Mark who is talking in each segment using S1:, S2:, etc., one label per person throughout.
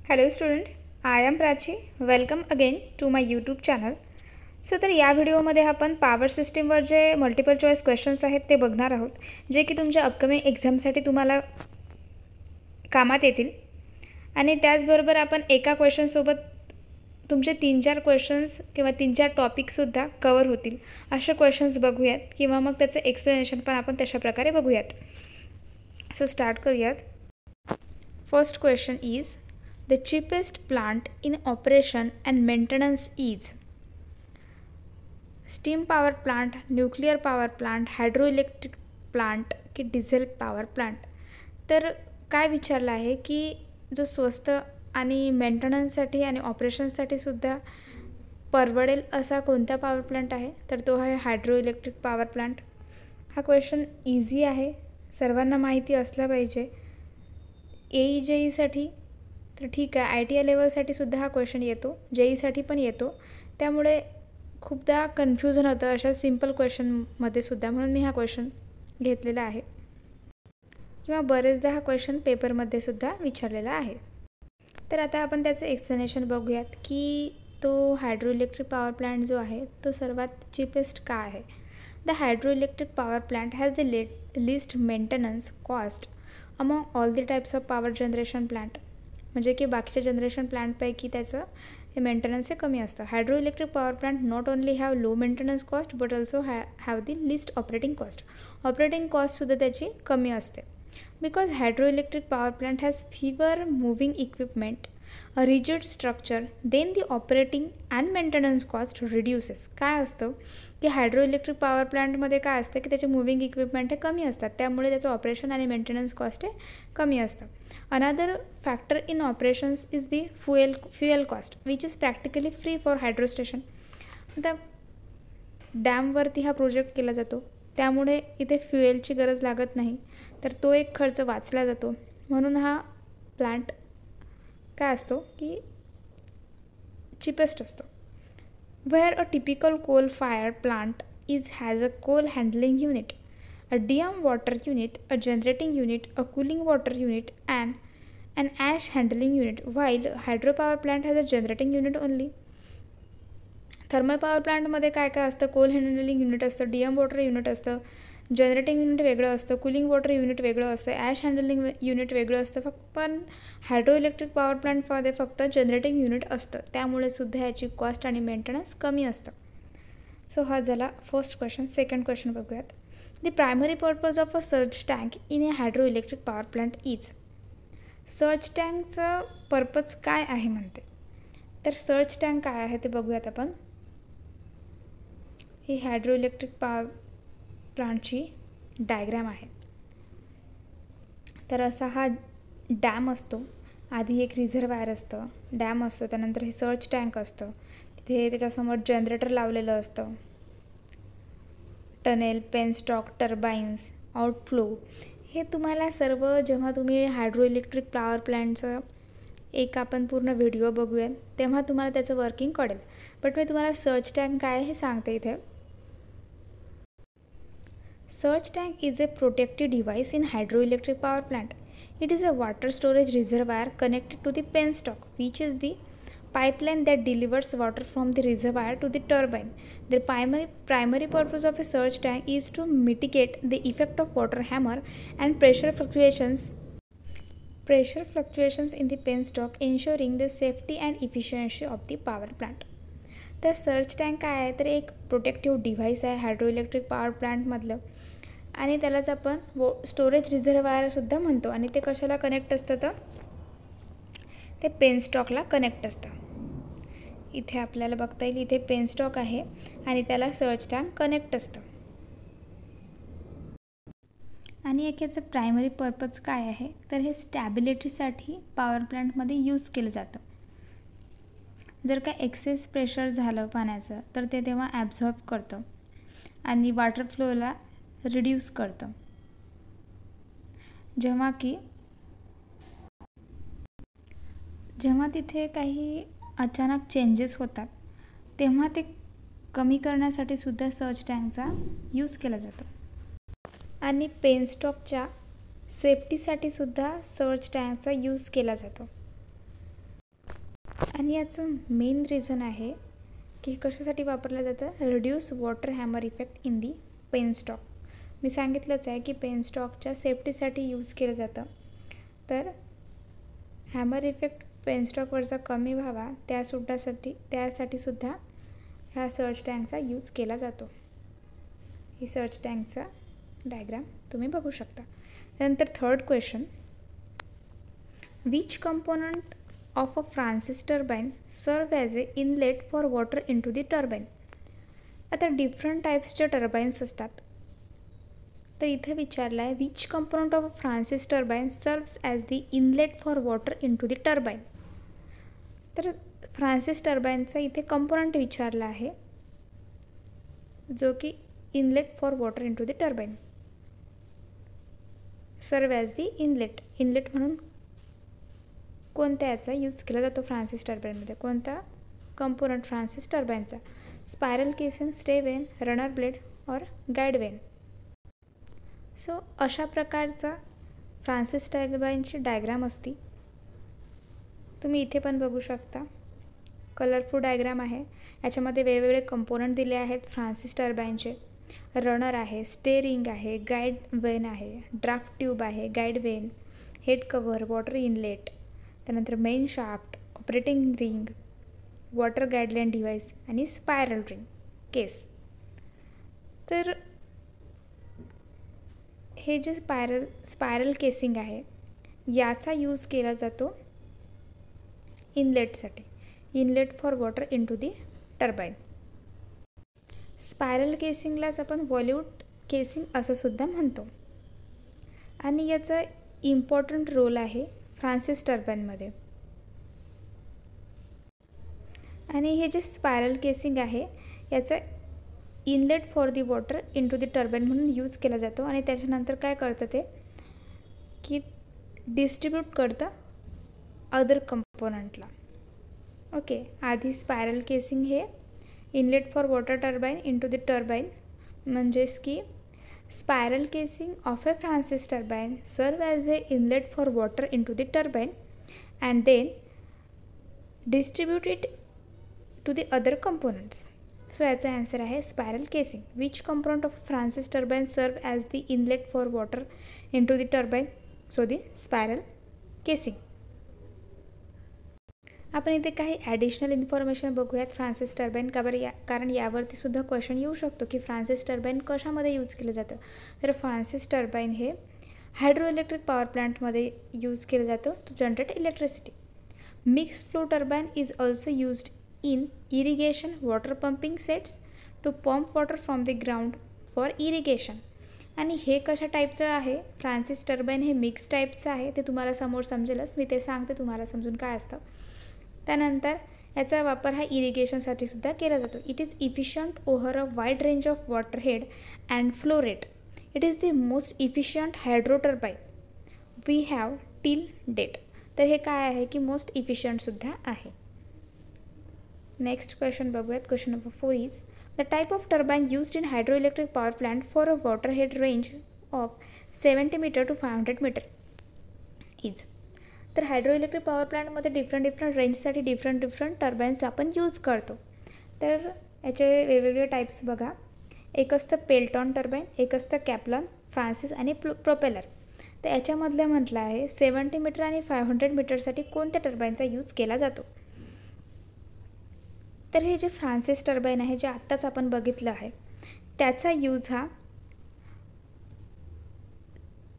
S1: Hello student, I am Prachi. Welcome again to my YouTube channel. तर या व्हिडिओमध्ये आपण पॉवर सिस्टीमवर जे मल्टिपल चॉईस क्वेश्चन्स आहेत ते बघणार आहोत, जे की तुमच्या अपकमिंग एक्झामसाठी तुम्हाला कामात येतील. आणि त्याचबरोबर आपण एका क्वेश्चनसोबत तुमचे 3-4 क्वेश्चन्स किंवा 3-4 टॉपिकसुद्धा कवर होतील असे क्वेश्चन्स बघूयात, किंवा मग त्याचे एक्सप्लेनेशन पण आपण तशा प्रकारे बघूयात. सो स्टार्ट करूयात. First question is the cheapest plant in operation and maintenance is steam power plant, nuclear power plant, hydroelectric plant की diesel power plant. तर काय विचारलं आहे की जो स्वस्त आणि मेंटेनन्ससाठी आणि ऑपरेशनसाठी सुद्धा परवडेल असा कोणता पॉवर प्लांट आहे, तर तो आहे हायड्रोइलेक्ट्रिक पॉवर प्लांट. हा क्वेश्चन इझी आहे, सर्वांना माहिती असला पाहिजे. AE-JEEसाठी तर ठीक आहे, ITI लेवलसाठी सुद्धा हा क्वेश्चन येतो, JEEसाठी पण येतो. त्यामुळे खूपदा कन्फ्युजन होतं अशा सिम्पल क्वेश्चनमध्ये सुद्धा, म्हणून मी हा क्वेश्चन घेतलेला आहे. किंवा बरेचदा हा क्वेश्चन पेपरमध्ये सुद्धा विचारलेला आहे. तर आता आपण त्याचं एक्सप्लेनेशन बघूयात की तो हायड्रोइलेक्ट्रिक पॉवर प्लांट जो आहे तो सर्वात चीपेस्ट का आहे. The hydroelectric power plant has the least maintenance cost among all the types of power generation plant. म्हणजे की बाकीच्या जनरेशन प्लांटपैकी त्याचं हे मेंटेनन्स हे कमी असतं. Hydroelectric power plant not only have low maintenance cost but also have the least operating cost. Operating कॉस्टसुद्धा त्याची कमी असते. Because hydroelectric power plant has fewer moving equipment, a rigid structure, then the operating and maintenance cost reduces. काय असतं की हायड्रोइलेक्ट्रिक power प्लांटमध्ये काय असतं की त्याचे मूव्हिंग इक्विपमेंट हे कमी असतात, त्यामुळे त्याचं ऑपरेशन आणि मेंटेनन्स कॉस्ट हे कमी असतं. Another factor in operations is the fuel cost, which is practically free for hydro station. आता डॅमवरती हा प्रोजेक्ट केला जातो, त्यामुळे इथे फ्युएलची गरज लागत नाही, तर तो एक खर्च वाचला जातो. म्हणून हा प्लांट काय असतो की चीपेस्ट असतो. Where a typical coal fire plant has a coal handling unit, a DM water unit, a generating unit, a cooling water unit, and an ash handling unit, while hydropower plant has a generating unit only. Thermal power प्लांटमध्ये काय काय असतं, Coal handling unit असतं, DM water unit असतं, generating unit वेगळं असतं, cooling water unit वेगळं असतं, ॲश हँडलिंग युनिट वेगळं असतं. पण हायड्रोइलेक्ट्रिक पॉवर प्लांटमध्ये फक्त जनरेटिंग युनिट असतं, त्यामुळे सुद्धा याची कॉस्ट आणि मेंटेनन्स कमी असतं. सो हा झाला फर्स्ट क्वेश्चन. सेकंड क्वेश्चन बघूयात. The primary purpose of a surge tank in a hydroelectric power plant is. Surge टँकचं पर्पज काय आहे म्हणते, तर सर्ज टँक काय आहे ते बघूयात आपण. ही हायड्रोइलेक्ट्रिक पॉवर प्लांटची डायग्राम आहे. तर असा हा डॅम असतो, आधी एक रिझर्वायर असतं, डॅम असतो, त्यानंतर हे सर्ज टँक असतं, तिथे त्याच्यासमोर जनरेटर लावलेलं असतं, टनेल, पेनस्टॉक, टर्बाईन्स, आउटफ्लो. हे तुम्हाला सर्व जेव्हा तुम्ही हायड्रोइलेक्ट्रिक पॉवर प्लांटचं एक आपण पूर्ण व्हिडिओ बघूयात तेव्हा तुम्हाला त्याचं वर्किंग कळेल. बट मी तुम्हाला सर्ज टँक काय हे सांगते इथे. Surge tank is a protective device in hydroelectric power plant. It is a water storage reservoir connected to the penstock, which is the pipeline that delivers water from the reservoir to the turbine. The primary purpose of a surge tank is to mitigate the effect of water hammer and pressure fluctuations in the penstock, ensuring the safety and efficiency of the power plant. तर surge tank काय आहे, तर एक protective device आहे हायड्रोइलेक्ट्रिक power प्लांटमधलं, आणि त्यालाच आपण storage रिझर्वायरसुद्धा म्हणतो. आणि ते कशाला कनेक्ट असतं, तर ते पेनस्टॉकला कनेक्ट असतं. इथे आपल्याला बघता येईल, इथे पेनस्टॉक आहे आणि त्याला सर्ज टँक कनेक्ट असतं. आणि एक याचं प्रायमरी पर्पज काय आहे, तर हे स्टॅबिलिटीसाठी पॉवर प्लांटमध्ये यूज केलं जातं. जर का एक्सेस प्रेशर झालं पाण्याचं तर ते तेव्हा ॲब्झॉर्ब करतं आणि वॉटर फ्लोला रिड्यूस करतं. जेव्हा तिथे काही अचानक चेंजेस होतात तेव्हा ते कमी करण्यासाठी सुद्धा सर्ज टँकचा यूज केला जातो. आणि पेनस्टॉकच्या सेफ्टीसाठी सुद्धा सर्ज टँकचा यूज केला जातो. आणि याचं मेन रिझन आहे की कशासाठी वापरलं जातं, reduce water hammer effect in the penstock. मी सांगितलंच आहे की पेनस्टॉकच्या सेफ्टीसाठी यूज केलं जातं. तर हॅमर इफेक्ट पेनस्टॉकवरचा कमी व्हावा त्यासाठी सुद्धा ह्या सर्च टँकचा यूज केला जातो. ही सर्च टँकचा डायग्राम तुम्ही बघू शकता. त्यानंतर third question, which component of a Francis turbine serve as a inlet for water into the turbine. आता डिफरंट टाईप्सचे टर्बाईन्स असतात. तर इथे विचारलं आहे which component of a Francis turbine serves as the inlet for water into the turbine. तर Francis टर्बाइनचा इथे कंपोनंट विचारला आहे जो की inlet for water into the turbine, serve as the inlet म्हणून कोणत्या याचा यूज केला जातो फ्रान्सिस टर्बाइनमध्ये, कोणता कंपोनंट फ्रान्सिस टर्बाइनचा, spiral casing, stay vane, runner blade और गाईड वेन. सो अशा प्रकारचा फ्रान्सिस टर्बाइनची डायग्राम असती. तुम्ही इथे पण बघू शकता, कलरफुल डायग्राम आहे. याच्यामध्ये वेगवेगळे कंपोनंट दिले आहेत फ्रान्सिस टर्बाइनचे. रनर आहे, स्टे रिंग आहे, गाईड वेन आहे, ड्राफ्ट ट्यूब आहे, guide vane, head cover, water inlet, त्यानंतर main shaft, operating ring, water guideline device आणि स्पायरल रिंग केस. तर हे जे स्पायरल केसिंग आहे याचा यूज केला जातो इनलेटसाठी, inlet for water into the turbine. Spiral केसिंगलाच आपण व्हॉल्यूट केसिंग असं सुद्धा म्हणतो. आणि याचा इम्पॉर्टंट रोल आहे फ्रान्सिस टर्बाइनमध्ये. आणि हे जे स्पायरल केसिंग आहे याचा inlet for the water into the turbine म्हणून यूज केला जातो. आणि त्याच्यानंतर काय करतं ते की डिस्ट्रीब्यूट करतं अदर कंपोनंटला. ओके, आधी स्पायरल केसिंग हे inlet for water turbine into the turbine, म्हणजेच की spiral casing of a Francis turbine serve as a inlet for water into the turbine and then distribute it to the other components. So याचा answer आहे spiral casing. Which component of Francis turbine serve as the inlet for water into the turbine, so the spiral casing. आपण इथे काही additional information बघूयात Francis turbine कारण यावरती सुद्धा question येऊ शकतो की फ्रान्सिस टर्बाइन कशामध्ये यूज केलं जातं. तर फ्रान्सिस टर्बाइन हे हायड्रो इलेक्ट्रिक पॉवर प्लांटमध्ये यूज केलं जातं to generate electricity. Mixed flow turbine is also used in irrigation water pumping sets to pump water from the ground for irrigation. आणि हे कशा टाईपचं आहे, फ्रान्सिस टर्बाइन हे मिक्स टाईपचं आहे. ते तुम्हाला समोर समजेलच, मी ते सांगते तुम्हाला समजून काय असतं. त्यानंतर याचा वापर हा इरिगेशनसाठी सुद्धा केला जातो. It is efficient over a wide range of water head and flow rate. It is the most efficient hydro turbine we have till date. तर हे काय आहे की मोस्ट इफिशियंटसुद्धा आहे. नेक्स्ट क्वेश्चन बघूयात. Question number 4 is the type of turbine used in hydroelectric power plant for a water head range of 70 metre to 500 metre is. तर hydroelectric power प्लांटमध्ये डिफरंट रेंजसाठी डिफरंट टर्बाईन्स आपण यूज करतो. तर याचे वेगवेगळे टाईप्स बघा. एक असतं पेल्टॉन टर्बाइन, एक असतं कॅप्लॉन, फ्रान्सिस आणि प्रोपेलर. तर याच्यामधलं म्हटलं आहे 70 मीटर आणि 500 मीटरसाठी कोणत्या टर्बाईनचा यूज केला जातो. तर हे जे फ्रान्सिस टर्बाइन आहे जे आत्ताच आपण बघितलं आहे त्याचा यूज हा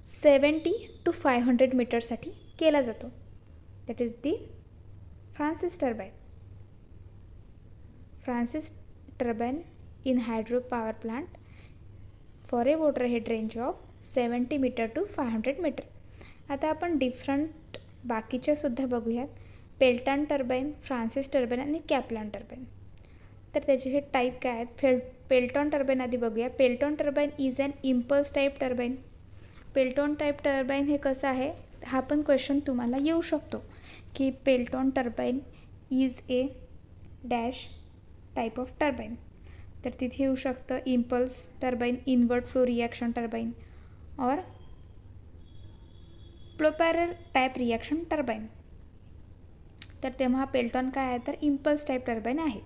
S1: 70 टू 500 मीटरसाठी केला जातो. That is the Francis turbine. Francis turbine in hydro power plant for a water head range of 70 metre to 500 metre. आता आपण डिफरंट बाकीचे सुद्धा बघूयात. पेल्टॉन टर्बाइन, फ्रान्सिस टर्बाइन आणि कॅप्लॉन टर्बाइन. तर त्याचे हे टाईप काय आहेत. पेल्टॉन टर्बाइन आधी बघूया. Pelton turbine is an impulse type turbine. Pelton type turbine हे कसं आहे, हा पण क्वेश्चन तुम्हाला येऊ शकतो की Pelton turbine is a dash type of turbine. तर तिथे येऊ शकतं impulse turbine, inward flow reaction turbine और प्रोपेलर टाईप रिॲक्शन टर्बाइन. तर तेव्हा पेल्टॉन काय आहे तर इम्पल्स टाईप टर्बाईन आहे.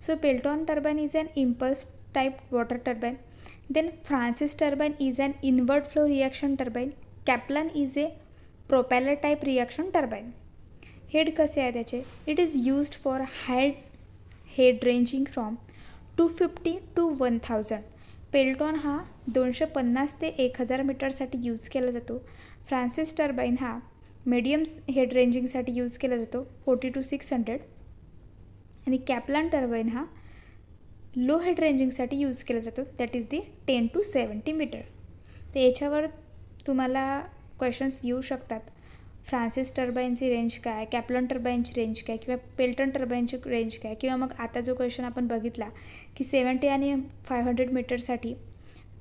S1: So Pelton turbine is an impulse type water turbine. Then Francis turbine is an inward flow reaction turbine. Kaplan is a propeller type reaction turbine. Head कसे आहे त्याचे, it is used for high head ranging from 250 to 1000. Pelton हा 250 ते 1000 मीटरसाठी use केला जातो. Francis turbine हा medium head रेंजिंगसाठी यूज केला जातो 40 to 600. आणि कॅप्लन टर्बाईन हा लो हेड रेंजिंगसाठी यूज केला जातो, that is the 10 to 70 metre. तर याच्यावर तुम्हाला क्वेश्चन्स येऊ शकतात. फ्रान्सिस टर्बाईनची रेंज काय, कॅप्लन टर्बाईनची रेंज काय, किंवा पेल्टन टर्बाईनची रेंज काय, किंवा मग आता जो क्वेश्चन आपण बघितला की 70 आणि 500 मीटरसाठी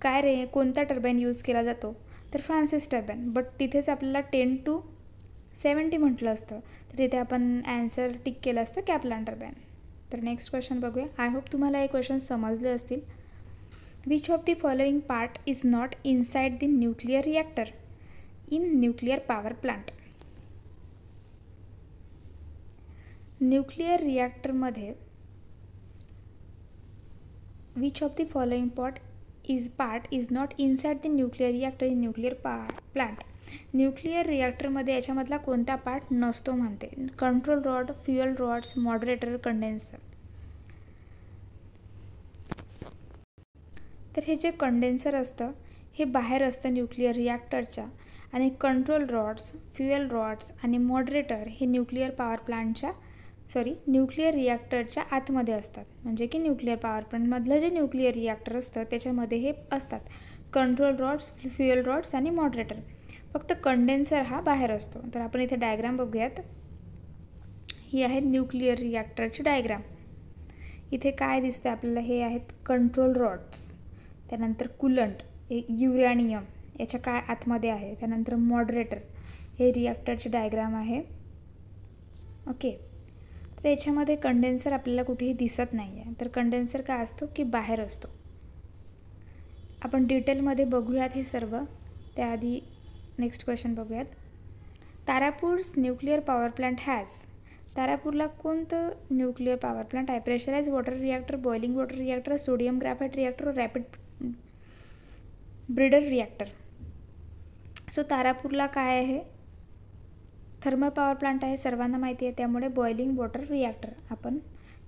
S1: काय कोणता टर्बाईन यूज केला जातो, तर फ्रान्सिस टर्बाईन. बट तिथेच आपल्याला 10 to 70 म्हटलं असतं, तर तिथे आपण ॲन्सर टिक केलं असतं कॅप्लन टर्बाईन. तर नेक्स्ट क्वेश्चन बघूया. आय होप तुम्हाला हे क्वेश्चन समजले असतील. Which of the following part is not inside the nuclear reactor in nuclear power plant. Nuclear रिॲक्टरमध्ये which of the following part is not inside the nuclear reactor in nuclear plant. Nuclear रिॲक्टरमध्ये याच्यामधला कोणता part नसतो म्हणते. Control rod, fuel rods, moderator, condenser. तर हे जे condenser असतं हे बाहेर असतं न्यूक्लियर रिॲक्टरच्या, आणि कंट्रोल रॉड्स, फ्युएल रॉड्स आणि मॉडरेटर हे न्यूक्लियर रिॲक्टरच्या आतमध्ये असतात. म्हणजे की न्यूक्लियर पॉवर प्लांटमधलं जे न्यूक्लियर रिॲक्टर असतं त्याच्यामध्ये हे असतात कंट्रोल रॉड्स, फ्युएल रॉड्स आणि मॉडरेटर. फक्त कंडेन्सर हा बाहेर असतो. तर आपण इथे डायग्राम बघूयात. ही आहे न्यूक्लियर रिॲक्टरची डायग्राम. इथे काय दिसतं आपल्याला, हे आहेत कंट्रोल रॉड्स, त्यानंतर कुलंट, युरॅनियम याच्या काय आतमध्ये आहे, त्यानंतर मॉडरेटर. हे रिॲक्टरची डायग्राम आहे. ओके, तर याच्यामध्ये कंडेन्सर आपल्याला कुठेही दिसत नाही आहे. तर कंडेन्सर काय असतो की बाहेर असतो. आपण डिटेलमध्ये बघूयात हे सर्व. त्याआधी नेक्स्ट क्वेश्चन बघूयात. Tarapur's nuclear power plant has. तारापूरला कोणतं न्यूक्लियर पॉवर प्लांट आहे. Pressurised water reactor, boiling water reactor, sodium graphite reactor, rapid breeder reactor. So तारापूरला काय आहे, थर्मल पॉवर प्लांट आहे, सर्वांना माहिती आहे. त्यामुळे बॉइलिंग वॉटर रिॲक्टर आपण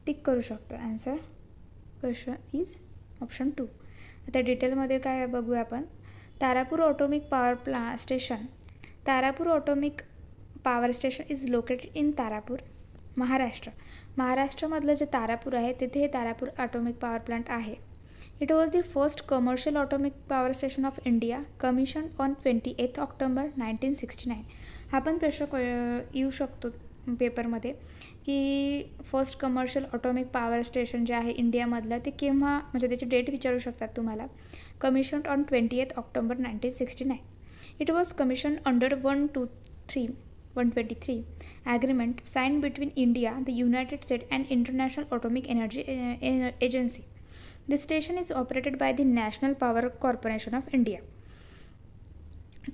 S1: टिक करू शकतो. Answer question is option 2. आता डिटेलमध्ये काय बघूया आपण. Tarapur atomic power station. Tarapur atomic power station is located in Tarapur, Maharashtra. महाराष्ट्रामधलं जे तारापूर आहे तिथे हे तारापूर ऑटोमिक पॉवर प्लांट आहे. It was the first commercial atomic power station of India, commission on 28 October 1969. हा पण प्रश्न येऊ शकतो पेपरमध्ये की first commercial atomic power station जे आहे इंडियामधलं ते केव्हा, म्हणजे त्याची डेट विचारू शकतात तुम्हाला. Commission on 28 October 1969. It was commission under 123 agreement signed between India, the United States and International Atomic Energy Agency. This station is operated by the National Power Corporation of India.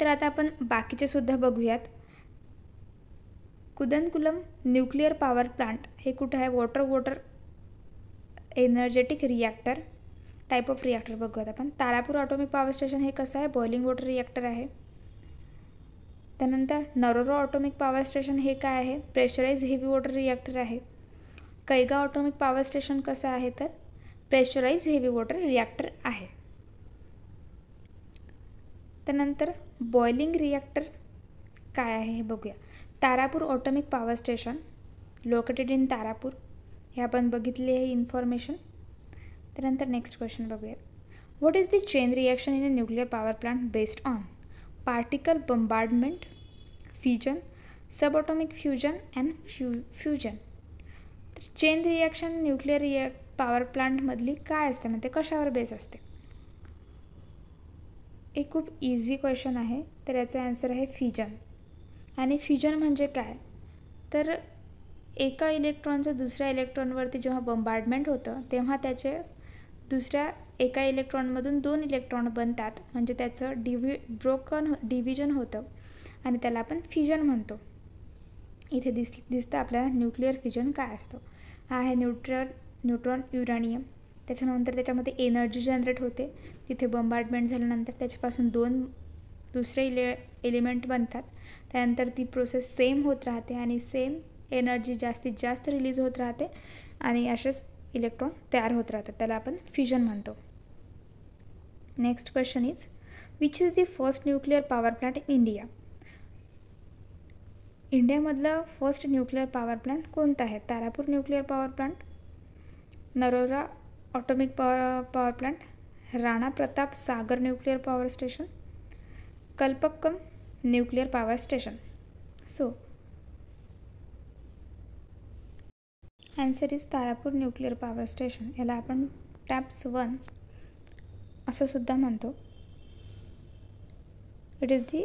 S1: तर आता आपण बाकीचे सुद्धा बघूयात. कुदनकुलम nuclear power plant हे कुठं आहे. Water energetic reactor type of reactor बघूयात आपण. तारापूर ऑटोमिक पॉवर स्टेशन हे कसं आहे, बॉइलिंग वॉटर रिॲक्टर आहे. त्यानंतर नरोरा ऑटोमिक पॉवर स्टेशन हे काय आहे, प्रेशराइज हेवी वॉटर रिॲक्टर आहे. कैगा ऑटोमिक पॉवर स्टेशन कसं आहे तर प्रेशराइज हेवी वॉटर रिॲक्टर आहे. त्यानंतर बॉइलिंग रिॲक्टर काय आहे हे बघूया. Tarapur atomic power station located in Tarapur, हे आपण बघितले आहे इन्फॉर्मेशन. त्यानंतर नेक्स्ट क्वेश्चन बघूया. What is the chain reaction in a nuclear power plant based on particle bombardment, fusion, subatomic fusion and fusion. तर चेन रिॲक्शन न्यूक्लियर पॉवर प्लांटमधली काय असते, म्हणजे कशावर बेस असते. एक खूप इझी क्वेश्चन आहे. तर याचा आन्सर आहे फ्युजन. आणि फ्युजन म्हणजे काय, तर एका इलेक्ट्रॉनचं दुसऱ्या इलेक्ट्रॉनवरती जेव्हा बंबार्डमेंट होतं तेव्हा त्याचे दुसऱ्या एका इलेक्ट्रॉनमधून 2 इलेक्ट्रॉन बनतात, म्हणजे त्याचं डिव्हिजन होतं आणि त्याला आपण फ्युजन म्हणतो. इथे दिसतं आपल्याला न्यूक्लिअर फिजन काय असतं. हा आहे न्यूट्रॉन युरेनियम. त्याच्यानंतर त्याच्यामध्ये एनर्जी जनरेट होते. तिथे बंबार्डमेंट झाल्यानंतर त्याच्यापासून 2 दुसरे एलिमेंट बनतात. त्यानंतर ती प्रोसेस सेम होत राहते आणि सेम एनर्जी जास्तीत जास्त रिलीज होत राहते आणि असेच इलेक्ट्रॉन तयार होत राहतात. त्याला आपण फ्युजन म्हणतो. Next question is which is the first nuclear power plant in India. इंडियामधलं फर्स्ट न्यूक्लिअर पॉवर प्लांट कोणता आहे. Tarapur nuclear power plant, Narora atomic power plant, Rana Pratap Sagar nuclear power station, Kalpakkam nuclear power station. So answer is Tarapur nuclear power station. याला आपण TAPS 1 असं सुद्धा म्हणतो. It is the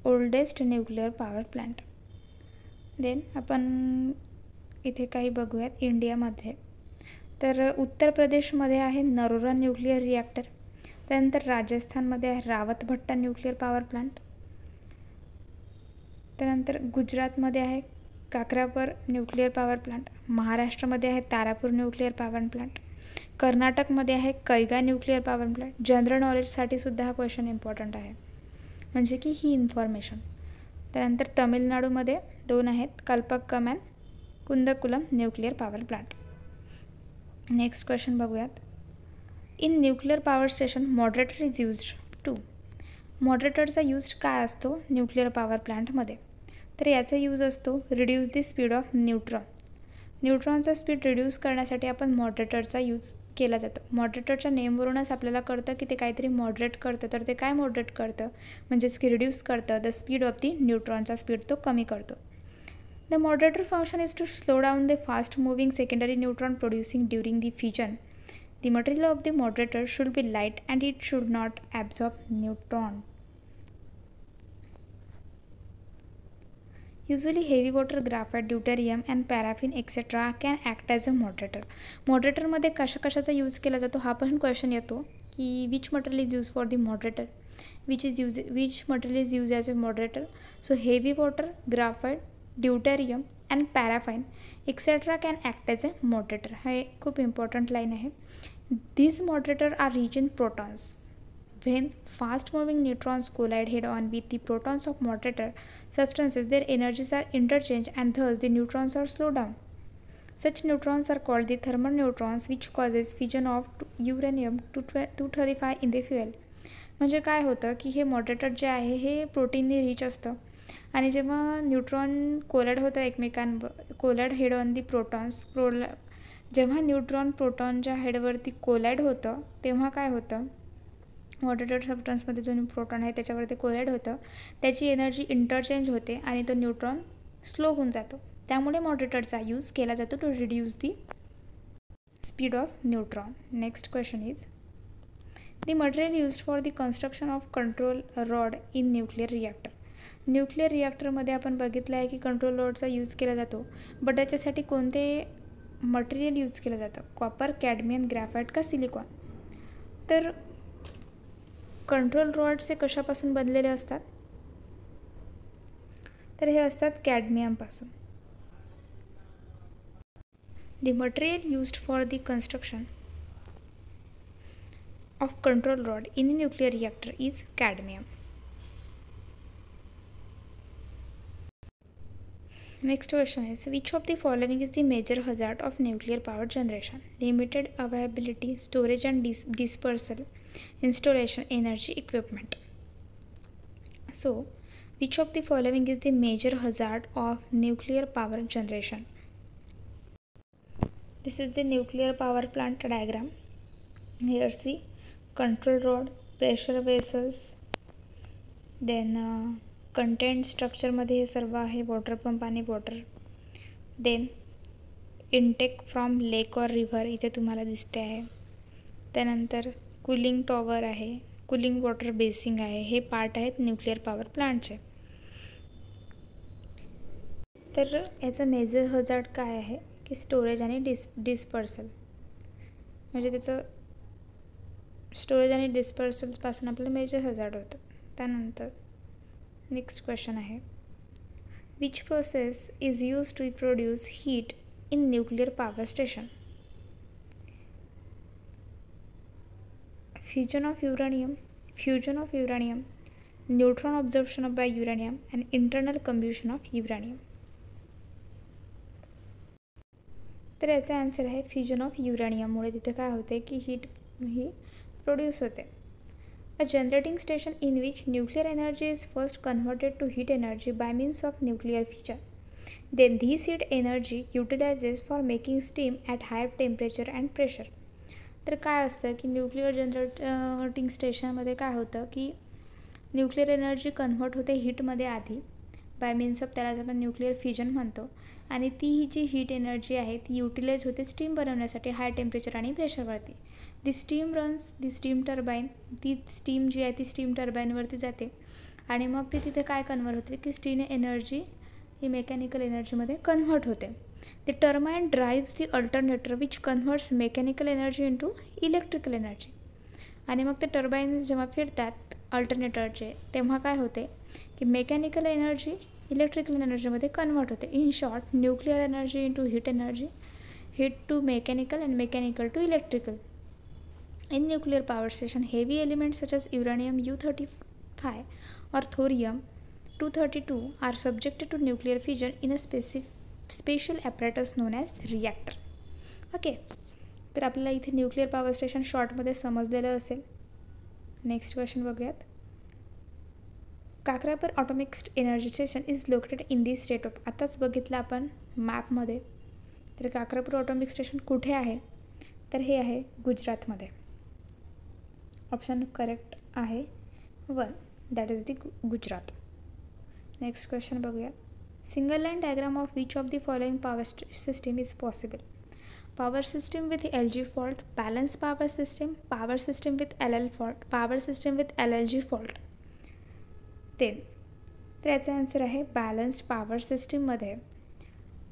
S1: oldest nuclear power plant. Then आपण इथे काही बघूयात इंडियामध्ये. तर उत्तर प्रदेशमध्ये आहे नरोरा न्यूक्लिअर रिॲक्टर. त्यानंतर राजस्थानमध्ये आहे रावतभट्टा न्यूक्लिअर पॉवर प्लांट. त्यानंतर गुजरातमध्ये आहे काकरापर न्यूक्लिअर पॉवर प्लांट. महाराष्ट्रामध्ये आहे तारापूर न्यूक्लिअर पॉवर प्लांट. कर्नाटकमध्ये आहे Kaiga nuclear power plant. General नॉलेजसाठी सुद्धा हा क्वेश्चन इम्पॉर्टंट आहे, म्हणजे की ही इन्फॉर्मेशन. त्यानंतर तमिळनाडूमध्ये 2 आहेत, Kalpakkam and Kudankulam nuclear power plant. Next question बघूयात. In nuclear power station moderator is used to. मॉडरेटरचा यूज काय असतो न्यूक्लिअर पॉवर प्लांटमध्ये. तर याचा यूज असतो reduce the speed of neutron. न्यूट्रॉनचा स्पीड रिड्यूस करण्यासाठी आपण मॉडरेटरचा यूज केला जातो. मॉडरेटरच्या नेमवरूनच आपल्याला कळतं की ते काहीतरी मॉडरेट करतं. तर ते काय मॉडरेट करतं, म्हणजेच की रिड्यूस करतं द स्पीड ऑफ दी न्यूट्रॉनचा स्पीड तो कमी करतो. The moderator function is to slow down the fast moving secondary neutron producing during the fusion. The material of the moderator should be light and it should not absorb neutron. Usually heavy water, graphite, deuterium and paraffin etc. can act as a moderator. मॉडरेटरमध्ये कशाचा use केला जातो हा पण question येतो की which material is use for the moderator, which material is use as a moderator. So heavy water, graphite, deuterium and paraffin etcetera can act as a moderator. हा एक खूप इम्पॉर्टंट लाईन आहे. These moderators are rich in protons. When fast-moving neutrons collide head-on with the protons of moderator substances, their energies are interchanged and thus the neutrons are slowed down. Such neutrons are called the thermal neutrons, which causes fission of uranium-235 in the fuel. म्हणजे काय होतं की हे moderator जे आहे हे प्रोटीनने rich असतं आणि जेव्हा न्यूट्रॉन कोलाइड होतं एकमेकांवर, collide head on the protons, जेव्हा न्यूट्रॉन प्रोटॉनच्या हेडवरती कोलाइड होतं तेव्हा काय होतं, मॉडरेटर सबस्टन्समध्ये जो प्रोटॉन आहे त्याच्यावरती कोलाइड होतं, त्याची एनर्जी इंटरचेंज होते आणि तो न्यूट्रॉन स्लो होऊन जातो. त्यामुळे मॉडरेटरचा यूज केला जातो to reduce the speed of neutron. Next question is the material used for the construction of control rod in nuclear reactor. Nuclear रिॲक्टरमध्ये आपण बघितलं आहे की कंट्रोल रॉडचा यूज केला जातो, बट त्याच्यासाठी कोणते मटेरियल यूज केलं जातं, कॉपर, कॅडमियम, ग्रॅफाइट का सिलिकॉन. तर कंट्रोल रॉड्स हे कशापासून बनलेले असतात, तर हे असतात कॅडमियमपासून. The material used for the construction of control rod in nuclear reactor is cadmium. Next question is which of the following is the major hazard of nuclear power generation? Limited availability, storage and dispersal, installation, energy, equipment. So, which of the following is the major hazard of nuclear power generation? This is the nuclear power plant diagram. Here see control rod, pressure vessels, then content स्ट्रक्चरमध्ये हे सर्व आहे, water pump आणि water. Then intake from lake or river इथे तुम्हाला दिसते आहे. त्यानंतर कूलिंग टॉवर आहे, कूलिंग वॉटर बेसिंग आहे. हे पार्ट आहेत न्यूक्लिअर पॉवर प्लांटचे. तर याचं मेजर हजार्ड काय आहे की स्टोरेज आणि डिस्पर्सल, म्हणजे त्याचं स्टोरेज आणि डिस्पर्सल्सपासून आपलं मेजर हजार्ड होतं. त्यानंतर नेक्स्ट क्वेश्चन आहे Which process is used to produce heat in nuclear power station? Fusion of uranium, neutron absorption by uranium, and internal combustion of uranium. तर याचा आन्सर आहे फ्युजन ऑफ युरेनियममुळे तिथे काय होते की हीट ही प्रोड्यूस होते. A generating station in which nuclear energy is first converted to heat energy by means of nuclear fusion. Then this heat energy utilises for making steam at higher temperature and pressure. तर काय असतं की nuclear generating स्टेशनमध्ये काय होतं की nuclear energy convert होते हीटमध्ये आधी बाय मीन्स ऑफ त्यालाच आपण न्यूक्लियर फ्युजन म्हणतो. आणि ती ही जी हीट एनर्जी आहे ती युटिलाइज होते स्टीम बनवण्यासाठी हाय टेम्परेचर आणि प्रेशरवरती. दी स्टीम रन्स दी स्टीम टर्बाईन. ती स्टीम जी आहे ती स्टीम टर्बाईनवरती जाते आणि मग ती तिथे काय कन्वर्ट होते की स्टीम एनर्जी ही मेकॅनिकल एनर्जीमध्ये कन्व्हर्ट होते. The turbine drives the alternator which converts mechanical energy into electrical energy. आणि मग ते टर्बाईन्स जेव्हा फिरतात अल्टरनेटरचे तेव्हा काय होते की मेकॅनिकल एनर्जी इलेक्ट्रिकल एनर्जीमध्ये कन्वर्ट होते. In short, nuclear energy into heat energy, heat to mechanical and mechanical to electrical. In nuclear power station, heavy elements such as uranium U-35 or thorium-232 are subjected to nuclear fusion in a special apparatus known as reactor. Okay, तर आपल्याला इथे nuclear power station शॉर्टमध्ये समजलेलं असेल. Next question बघूयात. Kakrapur atomic energy station is located in the state of. आताच बघितलं आपण मॅपमध्ये. तर काक्रापूर ऑटॉमिक स्टेशन कुठे आहे तर हे आहे गुजरातमध्ये. ऑप्शन करेक्ट आहे 1, that is the Gujarat. Next question बघूया. Single line diagram of which of the following power system is possible. Power system with LG fault, balance power system with LL fault, power system with LLG fault. तर याचा answer आहे balanced power सिस्टीममध्ये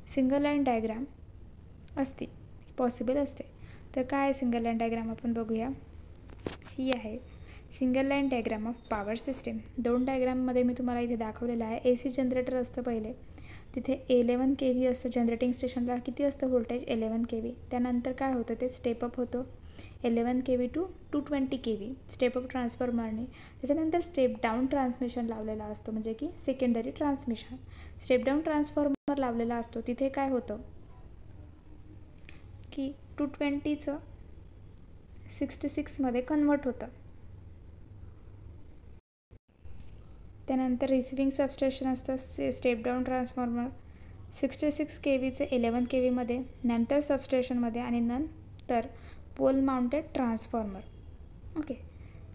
S1: single line diagram असते, possible असते. तर काय आहे single line diagram आपण बघूया. ही आहे single line diagram of power system. 2 डायग्राममध्ये मी तुम्हाला इथे दाखवलेलं आहे. AC जनरेटर असतं पहिले, तिथे 11 kV असतं. जनरेटिंग स्टेशनला किती असतं व्होल्टेज 11 kV. त्यानंतर काय होतं ते स्टेपअप होतं 11 kV टू 220 kV स्टेपअप ट्रान्सफॉर्मरने. त्याच्यानंतर स्टेप डाऊन ट्रान्समिशन लावलेला असतो, म्हणजे की secondary transmission. Step down transformer लावलेला असतो तिथे काय होतं की 220चं 66मध्ये कन्वर्ट होतं. त्यानंतर रिसिविंग सबस्टेशन असतं स्टेप डाऊन ट्रान्सफॉर्मर 66 kVचं 11 kVमध्ये, नंतर सबस्टेशनमध्ये आणि नंतर pole mounted transformer. Okay,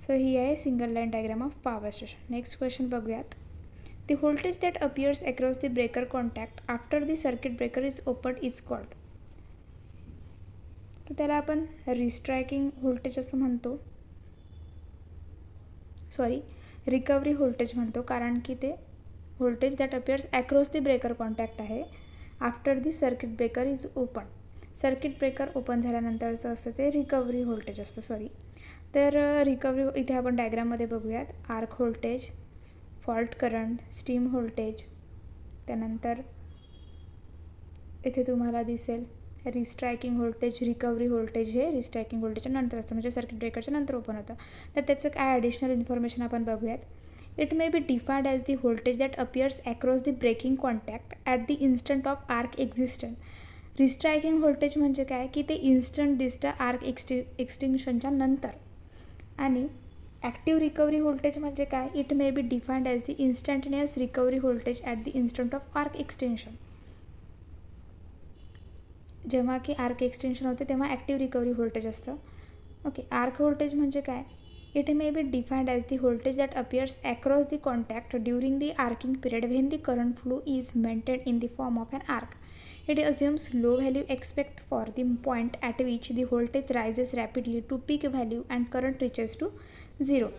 S1: so ही आहे single line diagram of power station. Next question बघूयात. The voltage that appears across the breaker contact after the circuit breaker is open is called. तर त्याला आपण रिस्ट्रायकिंग व्होल्टेज असं म्हणतो, recovery voltage म्हणतो, कारण की ते voltage that appears across the breaker contact आहे after the circuit breaker is open. Circuit breaker open झाल्यानंतरचं असतं ते रिकव्हरी व्होल्टेज असतं. तर रिकव्हरी इथे आपण डायग्राममध्ये बघूयात. Arc voltage, fault current, steam voltage, त्यानंतर इथे तुम्हाला दिसेल रिस्ट्रायकिंग व्होल्टेज, रिकव्हरी व्होल्टेज हे रिस्ट्रायकिंग व्होल्टेजच्या नंतर असतं, म्हणजे सर्किट ब्रेकरच्या नंतर ओपन होतं. तर त्याचं काय ॲडिशनल इन्फॉर्मेशन आपण बघूयात. It may be defined as the voltage that appears across the breaking contact at the instant of arc existent. Restriking voltage म्हणजे काय की ते इन्स्टंट दिसतं आर्क एक्सटिंक्शनच्या नंतर. आणि ॲक्टिव्ह रिकव्हरी व्होल्टेज म्हणजे काय, it may be defined as the instantaneous recovery voltage at the instant of arc extinction. जेव्हा की आर्क एक्सटेन्शन होते तेव्हा ॲक्टिव्ह रिकव्हरी व्होल्टेज असतं. ओके, आर्क व्होल्टेज म्हणजे काय, it may be defined as the voltage that appears across the contact during the arcing period when the current flow is maintain in the form of an arc. It assumes low value expect for the point at which the voltage rises rapidly to peak value and current reaches to 0.